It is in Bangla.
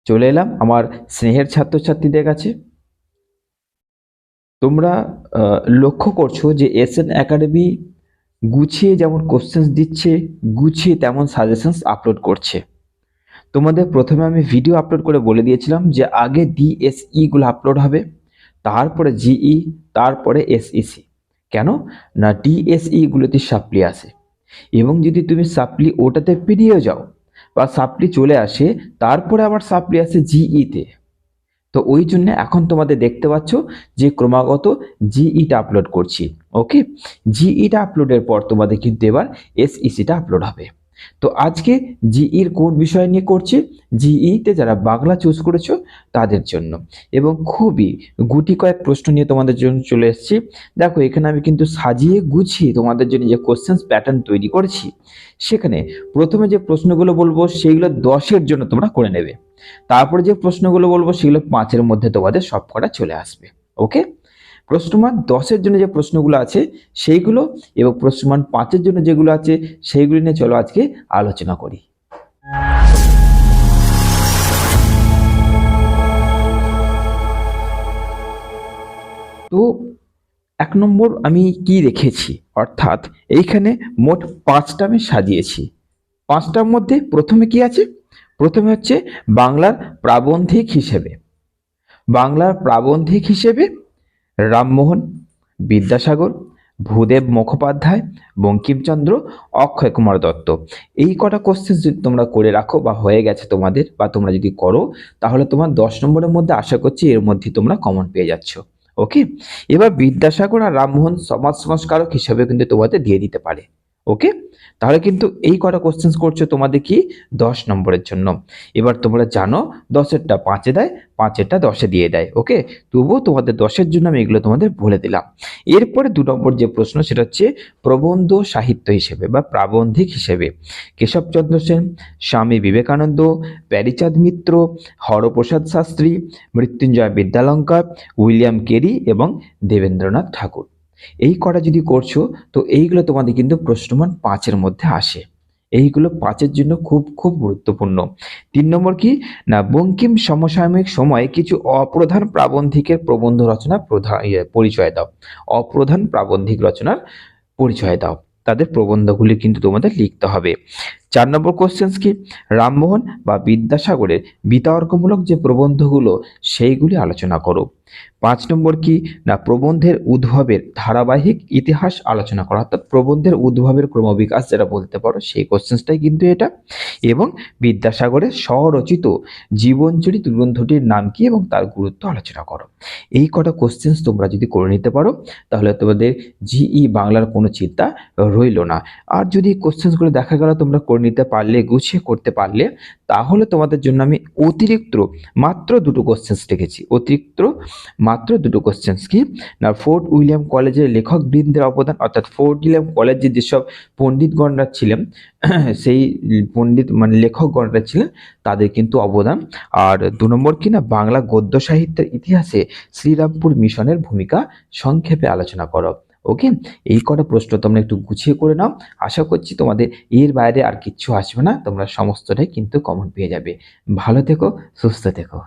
চলে এলাম আমার স্নেহের ছাত্রছাত্রীদের কাছে। তোমরা লক্ষ্য করছো যে এসএন একাডেমি গুছিয়ে যেমন কোশ্চেন্স দিচ্ছে, গুছিয়ে তেমন সাজেশনস আপলোড করছে। তোমাদের প্রথমে আমি ভিডিও আপলোড করে বলে দিয়েছিলাম যে আগে ডিএসই গুলো আপলোড হবে, তারপরে জিই, তারপরে এসইসি। কেন না, ডিএসই গুলোতে সাপ্লি আসে, এবং যদি তুমি সাপ্লি ওটাতে পেরিয়ে যাও বা সাপ্লি চলে আসে, তারপরে আবার সাপ্লি আসে জিইতে। তো ওই জন্য এখন তোমাদের দেখতে পাচ্ছ যে ক্রমাগত জিইটা আপলোড করছি। ওকে, জিইটা আপলোডের পর তোমাদের কিন্তু এবার এসইসিটা আপলোড হবে। তো আজকে জিইর কোন বিষয় নিয়ে করছে, জিইতে যারা বাংলা চুজ করেছো তাদের জন্য, এবং খুবই গুটি কয়েক প্রশ্ন নিয়ে তোমাদের জন্য চলে এসেছি। দেখো এখানে আমি কিন্তু সাজিয়ে গুছিয়ে তোমাদের জন্য যে কোশ্চেন্স প্যাটার্ন তৈরি করেছি, সেখানে প্রথমে যে প্রশ্নগুলো বলবো সেইগুলো 10-এর জন্য তোমরা করে নেবে। তারপরে যে প্রশ্নগুলো বলবো সেগুলো 5-এর মধ্যে তোমাদের সবকটা চলে আসবে। ওকে, প্রশ্নমান 10-এর জন্য যে প্রশ্নগুলো আছে সেইগুলো এবং প্রশ্নমান 5-এর জন্য যেগুলো আছে সেইগুলো নিয়ে চলো আজকে আলোচনা করি। তো 1 নম্বর আমি কি রেখেছি, অর্থাৎ এইখানে মোট 5টা আমি সাজিয়েছি। 5টার মধ্যে প্রথমে কি আছে, প্রথমে হচ্ছে বাংলার প্রাবন্ধিক হিসেবে। বাংলার প্রাবন্ধিক হিসেবে রামমোহন, বিদ্যাসাগর, ভূদেব মুখোপাধ্যায়, বঙ্কিমচন্দ্র, অক্ষয় কুমার দত্ত। এই কটা কোশ্চেন যদি তোমরা করে রাখো বা হয়ে গেছে তোমাদের, বা তোমরা যদি করো, তাহলে তোমার 10 নম্বরের মধ্যে আশা করছি এর মধ্যে তোমরা কমন পেয়ে যাচ্ছ। ওকে, এবার বিদ্যাসাগর আর রামমোহন সমাজ সংস্কারক হিসেবে কিন্তু তোমাদের দিয়ে দিতে পারে। ওকে, তাহলে কিন্তু এই কটা কোশ্চেন করছো তোমাদের কি 10 নম্বরের জন্য। এবার তোমরা জানো 10-এরটা 5-এ দেয়, 5-এরটা 10-এ দিয়ে দেয়। ওকে, তবুও তোমাদের 10-এর জন্য আমি এগুলো তোমাদের বলে দিলাম। এরপরে 2 নম্বর যে প্রশ্ন সেটা হচ্ছে প্রবন্ধ সাহিত্য হিসেবে বা প্রাবন্ধিক হিসেবে কেশবচন্দ্র সেন, স্বামী বিবেকানন্দ, প্যারীচাঁদ মিত্র, হরপ্রসাদ শাস্ত্রী, মৃত্যুঞ্জয় বিদ্যালঙ্কার, উইলিয়াম কেরি এবং দেবেন্দ্রনাথ ঠাকুর। এই কটা যদি করছো তো এইগুলো তোমাদের কিন্তু প্রশ্নমান 5-এর মধ্যে আসে। এইগুলো 5-এর জন্য খুব খুব গুরুত্বপূর্ণ। 3 নম্বর কি না, বঙ্কিম সমসাময়িক সময়ে কিছু অপ্রধান প্রাবন্ধিকের প্রবন্ধ রচনা পরিচয় দাও। অপ্রধান প্রাবন্ধিক রচনার পরিচয় দাও, তাদের প্রবন্ধগুলি কিন্তু তোমাদের লিখতে হবে। 4 নম্বর কোশ্চেন কি, রামমোহন বা বিদ্যাসাগরের বিতর্কমূলক যে প্রবন্ধগুলো সেইগুলি আলোচনা করো। 5 নম্বর কি না, প্রবন্ধের উদ্ভবের ধারাবাহিক ইতিহাস আলোচনা করা, অর্থাৎ প্রবন্ধের উদ্ভবের ক্রমবিকাশ যেটা বলতে পারো সেই কোশ্চেন্সটাই কিন্তু এটা। এবং বিদ্যাসাগরের স্বরচিত জীবনচরিত গ্রন্থটির নাম কি এবং তার গুরুত্ব আলোচনা করো। এই কটা কোশ্চেন্স তোমরা যদি করে নিতে পারো তাহলে তোমাদের জিই বাংলার কোনো চিন্তা রইল না। আর যদি কোশ্চেন্সগুলো দেখা গেল তোমরা করে নিতে পারলে, গুছিয়ে করতে পারলে, তাহলে তোমাদের জন্য আমি অতিরিক্ত মাত্র 2টো কোশ্চেন্স রেখেছি। অতিরিক্ত মাত্র 2টো কোশ্চেন্স কি না, ফোর্ট উইলিয়াম কলেজের লেখক বৃন্দের অবদান, অর্থাৎ ফোর্ট উইলিয়াম কলেজে যেসব পণ্ডিতগণরা ছিলেন সেই পণ্ডিত মানে লেখকগণরা ছিলেন তাদের কিন্তু অবদান। আর 2 নম্বর কি না, বাংলা গদ্য সাহিত্যের ইতিহাসে শ্রীরামপুর মিশনের ভূমিকা সংক্ষেপে আলোচনা করো। ওকে, এই কটা প্রশ্ন তোমরা একটু গুছিয়ে করে নাও। আশা করছি তোমাদের এর বাইরে আর কিচ্ছু আসবে না, তোমরা সমস্তটাই কিন্তু কমন পেয়ে যাবে। ভালো থেকো, সুস্থ থেকো।